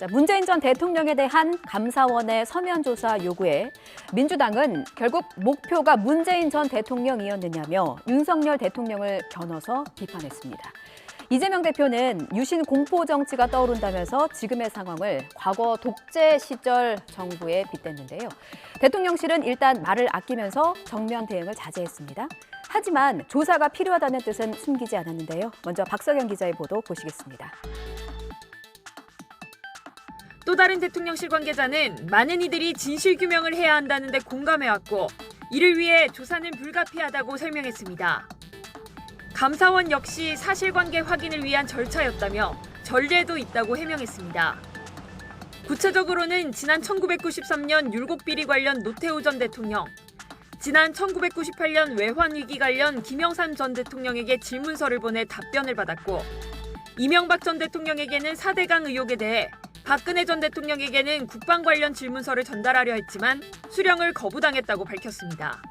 문재인 전 대통령에 대한 감사원의 서면 조사 요구에 민주당은 결국 목표가 문재인 전 대통령이었느냐며 윤석열 대통령을 겨눠서 비판했습니다. 이재명 대표는 유신 공포 정치가 떠오른다면서 지금의 상황을 과거 독재 시절 정부에 빗댔는데요. 대통령실은 일단 말을 아끼면서 정면 대응을 자제했습니다. 하지만 조사가 필요하다는 뜻은 숨기지 않았는데요. 먼저 박석영 기자의 보도 보시겠습니다. 또 다른 대통령실 관계자는 많은 이들이 진실규명을 해야 한다는 데 공감해왔고 이를 위해 조사는 불가피하다고 설명했습니다. 감사원 역시 사실관계 확인을 위한 절차였다며 전례도 있다고 해명했습니다. 구체적으로는 지난 1993년 율곡비리 관련 노태우 전 대통령, 지난 1998년 외환위기 관련 김영삼 전 대통령에게 질문서를 보내 답변을 받았고 이명박 전 대통령에게는 4대강 의혹에 대해 박근혜 전 대통령에게는 국방 관련 질문서를 전달하려 했지만 수령을 거부당했다고 밝혔습니다.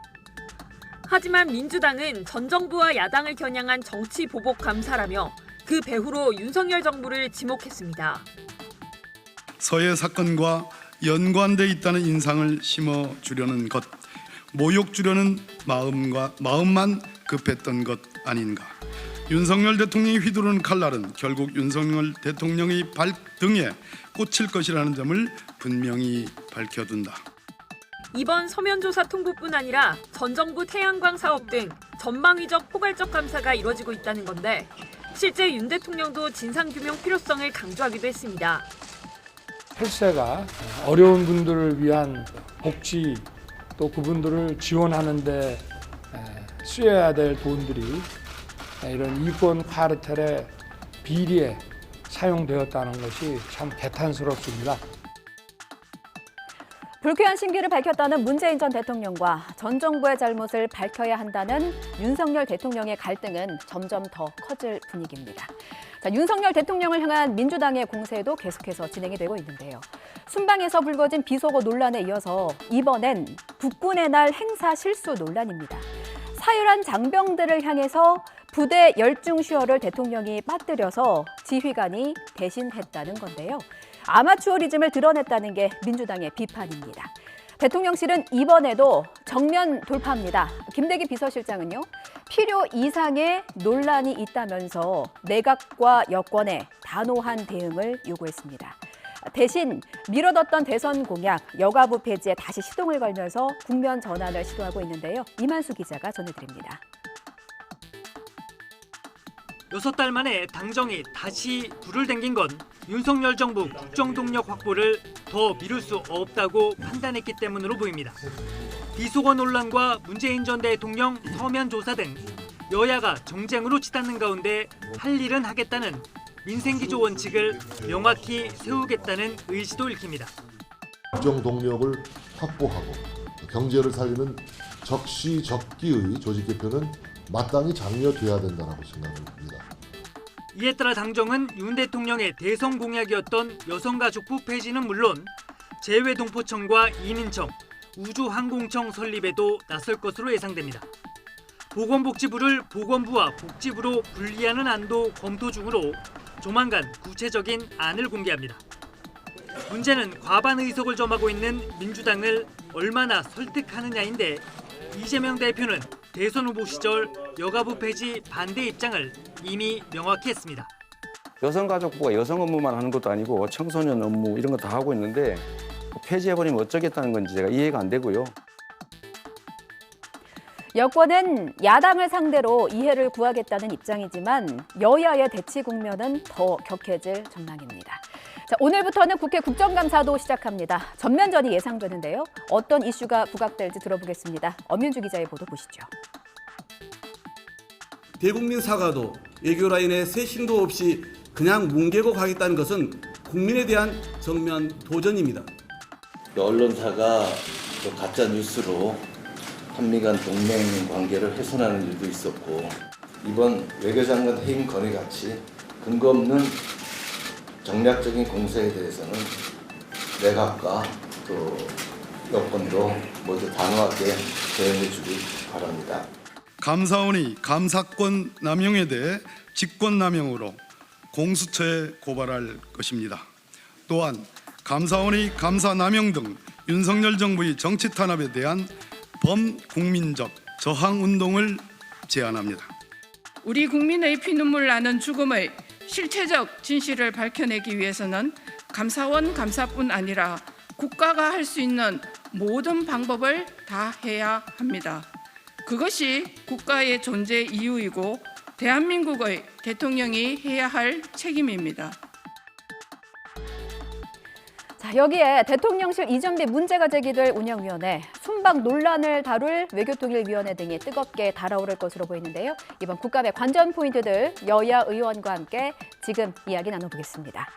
하지만 민주당은 전 정부와 야당을 겨냥한 정치 보복 감사라며 그 배후로 윤석열 정부를 지목했습니다. 서해 사건과 연관돼 있다는 인상을 심어주려는 것, 모욕 주려는 마음만 급했던 것 아닌가. 윤석열 대통령이 휘두르는 칼날은 결국 윤석열 대통령의 발등에 꽂힐 것이라는 점을 분명히 밝혀둔다. 이번 서면조사 통보뿐 아니라 전 정부 태양광 사업 등 전방위적 포괄적 감사가 이뤄지고 있다는 건데 실제 윤 대통령도 진상규명 필요성을 강조하기도 했습니다. 헬스가 어려운 분들을 위한 복지 또 그분들을 지원하는 데 쓰여야 될 돈들이 이런 이권 카르텔의 비리에 사용되었다는 것이 참 개탄스럽습니다. 불쾌한 심기를 밝혔다는 문재인 전 대통령과 전 정부의 잘못을 밝혀야 한다는 윤석열 대통령의 갈등은 점점 더 커질 분위기입니다. 윤석열 대통령을 향한 민주당의 공세도 계속해서 진행이 되고 있는데요. 순방에서 불거진 비속어 논란에 이어서 이번엔 국군의 날 행사 실수 논란입니다. 사율한 장병들을 향해서 부대 열중슈어를 대통령이 빠뜨려서 지휘관이 대신했다는 건데요. 아마추어리즘을 드러냈다는 게 민주당의 비판입니다. 대통령실은 이번에도 정면 돌파합니다. 김대기 비서실장은요, 필요 이상의 논란이 있다면서 내각과 여권에 단호한 대응을 요구했습니다. 대신 미뤄뒀던 대선 공약, 여가부 폐지에 다시 시동을 걸면서 국면 전환을 시도하고 있는데요. 이만수 기자가 전해드립니다. 6달 만에 당정이 다시 불을 댕긴 건 윤석열 정부 국정동력 확보를 더 미룰 수 없다고 판단했기 때문으로 보입니다. 비속어 논란과 문재인 전 대통령 서면 조사 등 여야가 정쟁으로 치닫는 가운데 할 일은 하겠다는 민생기조 원칙을 명확히 세우겠다는 의지도 읽힙니다. 국정동력을 확보하고 경제를 살리는 적시적기의 조직 개편은 마땅히 장려돼야 된다고 생각합니다. 이에 따라 당정은 윤 대통령의 대선 공약이었던 여성가족부 폐지는 물론 재외동포청과 이민청, 우주항공청 설립에도 나설 것으로 예상됩니다. 보건복지부를 보건부와 복지부로 분리하는 안도 검토 중으로 조만간 구체적인 안을 공개합니다. 문제는 과반 의석을 점하고 있는 민주당을 얼마나 설득하느냐인데 이재명 대표는 대선 후보 시절 여가부 폐지 반대 입장을 이미 명확히 했습니다. 여성가족부가 여성 업무만 하는 것도 아니고 청소년 업무 이런 거 다 하고 있는데 폐지해버리면 어쩌겠다는 건지 제가 이해가 안 되고요. 여권은 야당을 상대로 이해를 구하겠다는 입장이지만 여야의 대치 국면은 더 격해질 전망입니다. 오늘부터는 국회 국정감사도 시작합니다. 전면전이 예상되는데요. 어떤 이슈가 부각될지 들어보겠습니다. 엄윤주 기자의 보도 보시죠. 대국민 사과도 외교 라인의 쇄신도 없이 그냥 뭉개고 가겠다는 것은 국민에 대한 정면 도전입니다. 언론사가 또 가짜 뉴스로 한미 간 동맹 관계를 훼손하는 일도 있었고 이번 외교장관 해임 건의같이 근거 없는 정략적인 공세에 대해서는 내각과 또 여권도 모두 단호하게 대응해 주기 바랍니다. 감사원이 감사권 남용에 대해 직권남용으로 공수처에 고발할 것입니다. 또한 감사원의 감사 남용 등 윤석열 정부의 정치 탄압에 대한 범국민적 저항 운동을 제안합니다. 우리 국민의 피눈물 나는 죽음의 실체적 진실을 밝혀내기 위해서는 감사원 감사뿐 아니라 국가가 할 수 있는 모든 방법을 다 해야 합니다. 그것이 국가의 존재 이유이고 대한민국의 대통령이 해야 할 책임입니다. 자, 여기에 대통령실 이전 비 문제가 제기될 운영위원회, 순방 논란을 다룰 외교통일위원회 등이 뜨겁게 달아오를 것으로 보이는데요. 이번 국감의 관전 포인트들 여야 의원과 함께 지금 이야기 나눠보겠습니다.